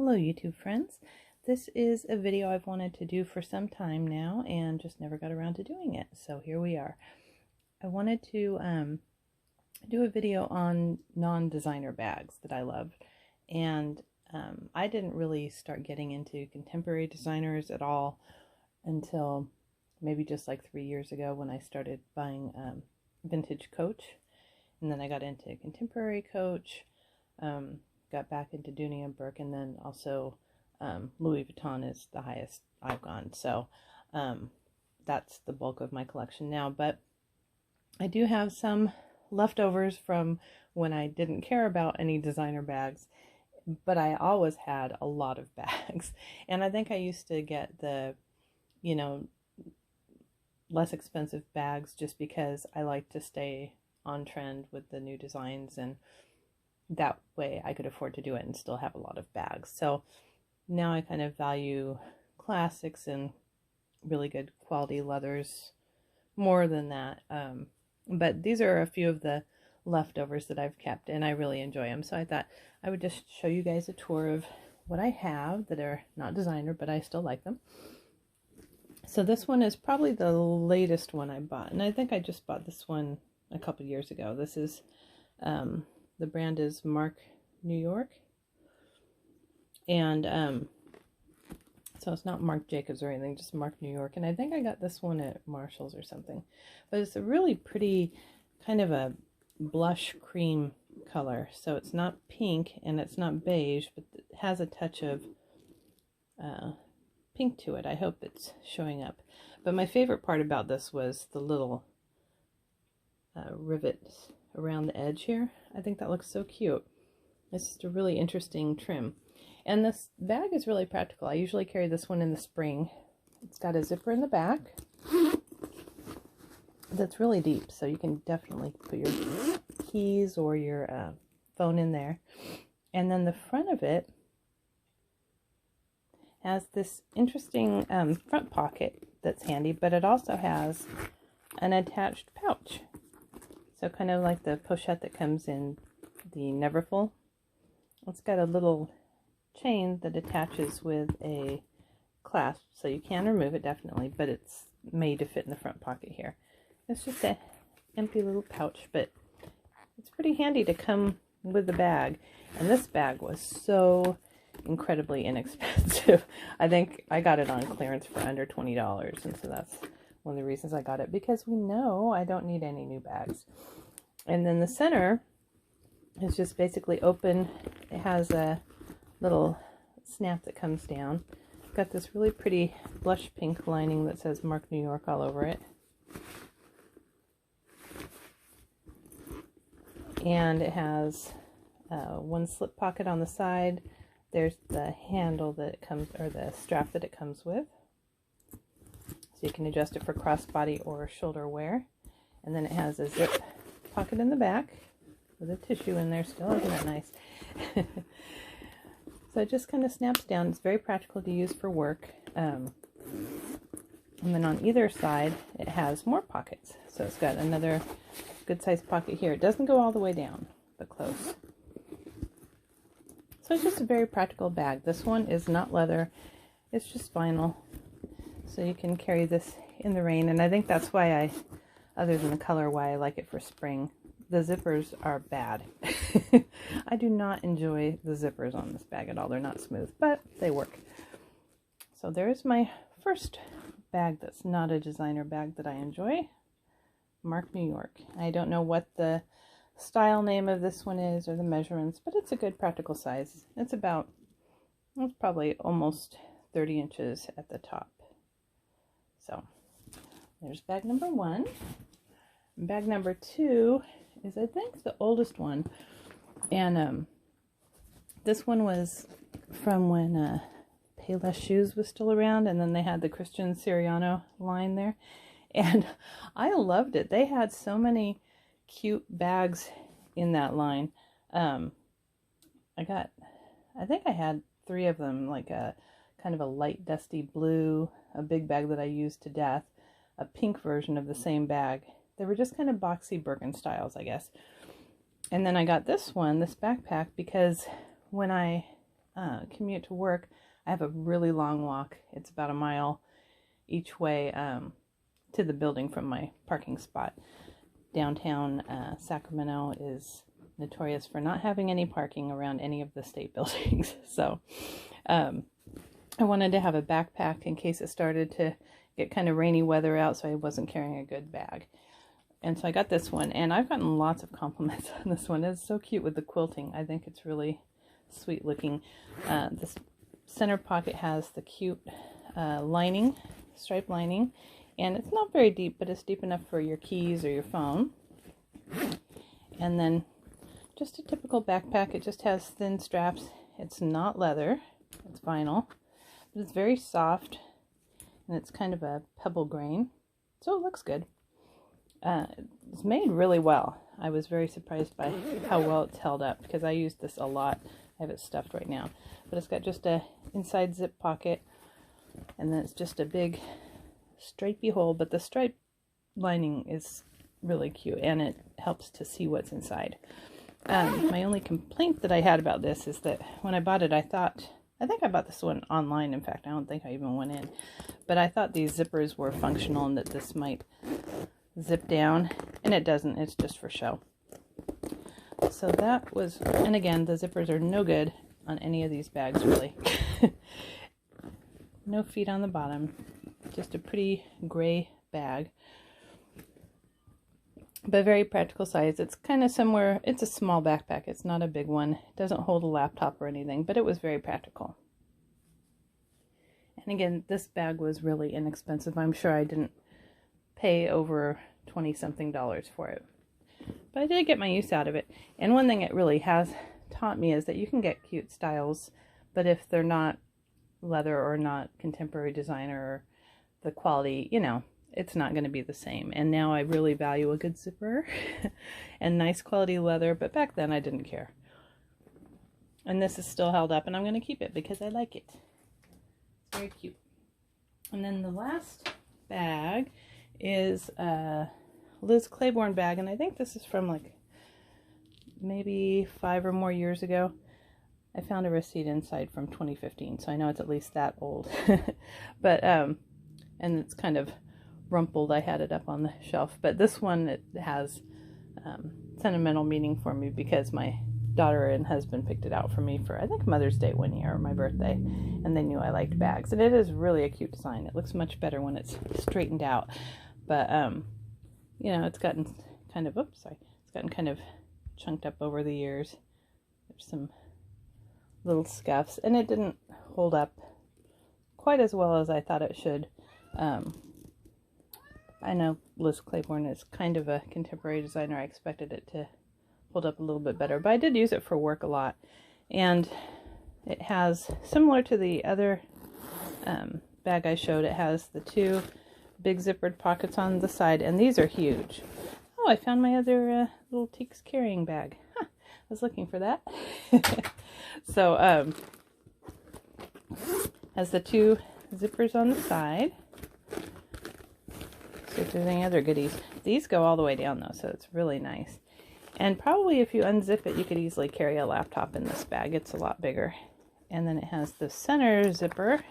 Hello YouTube friends. This is a video I've wanted to do for some time now and just never got around to doing it. So here we are. I wanted to do a video on non-designer bags that I love. And I didn't really start getting into contemporary designers at all until maybe just like 3 years ago when I started buying vintage Coach. And then I got into contemporary Coach. Got back into Dooney and Burke, and then also Louis Vuitton is the highest I've gone. So that's the bulk of my collection now. But I do have some leftovers from when I didn't care about any designer bags, but I always had a lot of bags. And I think I used to get the, less expensive bags just because I like to stay on trend with the new designs, and that way I could afford to do it and still have a lot of bags. So now I kind of value classics and really good quality leathers more than that. But these are a few of the leftovers that I've kept, and I really enjoy them. So I thought I would just show you guys a tour of what I have that are not designer, but I still like them. So this one is probably the latest one I bought, and I think I just bought this one a couple years ago. This is the brand is Mark New York, and so it's not Marc Jacobs or anything, just Mark New York. And I think I got this one at Marshall's or something, but it's a really pretty kind of a blush cream color. So it's not pink and it's not beige, but it has a touch of pink to it. I hope it's showing up. But my favorite part about this was the little rivets around the edge here. I think that looks so cute. It's just a really interesting trim. And this bag is really practical. I usually carry this one in the spring. It's got a zipper in the back that's really deep, so you can definitely put your keys or your phone in there. And then the front of it has this interesting front pocket that's handy, but it also has an attached pouch. So kind of like the pochette that comes in the Neverfull. It's got a little chain that attaches with a clasp, so you can remove it definitely, but it's made to fit in the front pocket here. It's just an empty little pouch, but it's pretty handy to come with the bag. And this bag was so incredibly inexpensive. I think I got it on clearance for under $20, and so that's one of the reasons I got it, because we know I don't need any new bags. And then the center is just basically open. It has a little snap that comes down. It's got this really pretty blush pink lining that says Mark New York all over it. And it has one slip pocket on the side. There's the handle that it comes, or the strap that it comes with. So you can adjust it for crossbody or shoulder wear. And then it has a zip pocket in the back with a tissue in there still. Isn't that nice? So it just kind of snaps down. It's very practical to use for work. And then on either side, it has more pockets. So it's got another good sized pocket here. It doesn't go all the way down, but close. So it's just a very practical bag. This one is not leather. It's just vinyl. So you can carry this in the rain. And I think that's why other than the color, why I like it for spring. The zippers are bad. I do not enjoy the zippers on this bag at all. They're not smooth, but they work. So there's my first bag that's not a designer bag that I enjoy. Mark New York. I don't know what the style name of this one is or the measurements, but it's a good practical size. It's probably almost 30 inches at the top. So there's bag number one. Bag number two is, I think, the oldest one. And this one was from when Payless Shoes was still around, and then they had the Christian Siriano line there. And I loved it. They had so many cute bags in that line. I think I had 3 of them, like a kind of a light dusty blue, a big bag that I used to death, a pink version of the same bag. They were just kind of boxy Birkin styles, I guess. And then I got this one, this backpack, because when I commute to work, I have a really long walk. It's about a mile each way to the building from my parking spot. Downtown Sacramento is notorious for not having any parking around any of the state buildings. So I wanted to have a backpack in case it started to get kind of rainy weather out, so I wasn't carrying a good bag. And so I got this one, and I've gotten lots of compliments on this one. It's so cute with the quilting. I think it's really sweet looking. This center pocket has the cute lining, striped lining, and it's not very deep, but it's deep enough for your keys or your phone. And then just a typical backpack. It just has thin straps. It's not leather, it's vinyl, but it's very soft, and it's kind of a pebble grain, so it looks good. It's made really well. I was very surprised by how well it's held up, because I use this a lot. I have it stuffed right now, but it's got just a inside zip pocket, and then it's just a big stripey hole, but the stripe lining is really cute, and it helps to see what's inside. My only complaint that I had about this is that when I bought it, I think I bought this one online. In fact, I don't think I even went in, but I thought these zippers were functional and that this might zip down, and it doesn't. It's just for show. So that was, and again, the zippers are no good on any of these bags, really. No feet on the bottom, just a pretty gray bag, but very practical size. It's kind of somewhere, it's a small backpack. It's not a big one. It doesn't hold a laptop or anything, but it was very practical. And again, this bag was really inexpensive. I'm sure I didn't pay over $20-something for it, but I did get my use out of it. And one thing it really has taught me is that you can get cute styles, but if they're not leather or not contemporary designer, or the quality, you know, it's not going to be the same. And now I really value a good zipper and nice quality leather, but back then I didn't care. And this is still held up, and I'm going to keep it because I like it. It's very cute. And then the last bag is a Liz Claiborne bag, and I think this is from like maybe 5 or more years ago. I found a receipt inside from 2015, so I know it's at least that old. But and it's kind of rumpled. I had it up on the shelf, but this one, it has sentimental meaning for me because my daughter and husband picked it out for me for, I think, Mother's Day one year, or my birthday, and they knew I liked bags. And it is really a cute design. It looks much better when it's straightened out, but you know, it's gotten kind of, it's gotten kind of chunked up over the years. There's some little scuffs, and it didn't hold up quite as well as I thought it should. I know Liz Claiborne is kind of a contemporary designer. I expected it to hold up a little bit better, but I did use it for work a lot. And it has, similar to the other bag I showed, it has the 2 big zippered pockets on the side, and these are huge. Oh, I found my other little Teaks carrying bag. Huh, I was looking for that. So, has the 2 zippers on the side. See if there's any other goodies. These go all the way down though, so it's really nice. And probably if you unzip it, you could easily carry a laptop in this bag. It's a lot bigger. And then it has the center zipper.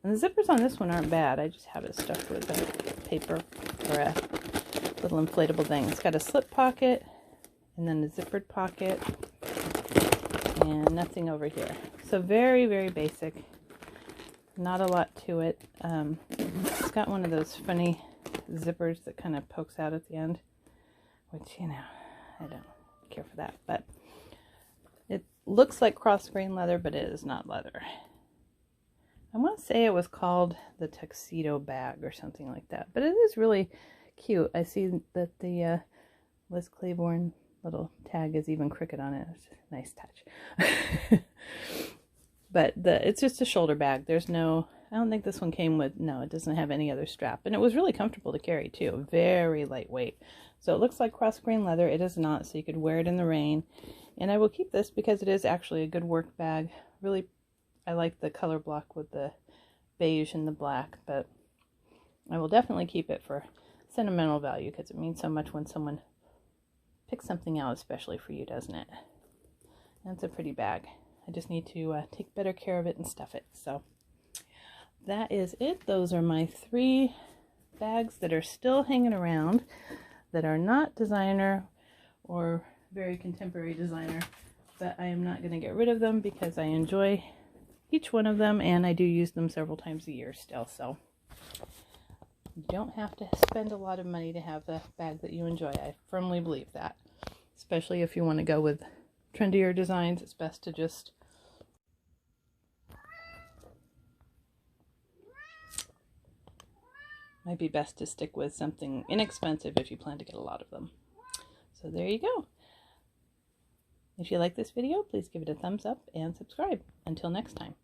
And the zippers on this one aren't bad. I just have it stuffed with a paper or a little inflatable thing. It's got a slip pocket and then a zippered pocket and nothing over here. So very, very basic. Not a lot to it. It's got one of those funny zippers that kind of pokes out at the end, which, you know, I don't care for that, but it looks like cross-grain leather, but it is not leather. I want to say it was called the tuxedo bag or something like that, but it is really cute. I see that the Liz Claiborne little tag is even crooked on it. It's a nice touch. But it's just a shoulder bag. There's no, I don't think this one came with, no, it doesn't have any other strap. And it was really comfortable to carry too. Very lightweight. So it looks like cross-grain leather. It is not, so you could wear it in the rain. And I will keep this because it is actually a good work bag. Really, I like the color block with the beige and the black. But I will definitely keep it for sentimental value because it means so much when someone picks something out especially for you, doesn't it? That's a pretty bag. I just need to take better care of it and stuff it. So that is it. Those are my 3 bags that are still hanging around that are not designer or very contemporary designer, but I am not going to get rid of them because I enjoy each one of them and I do use them several times a year still. So you don't have to spend a lot of money to have the bag that you enjoy. I firmly believe that. Especially if you want to go with trendier designs, it's best to just might be best to stick with something inexpensive if you plan to get a lot of them. So there you go. If you like this video, please give it a thumbs up and subscribe. Until next time.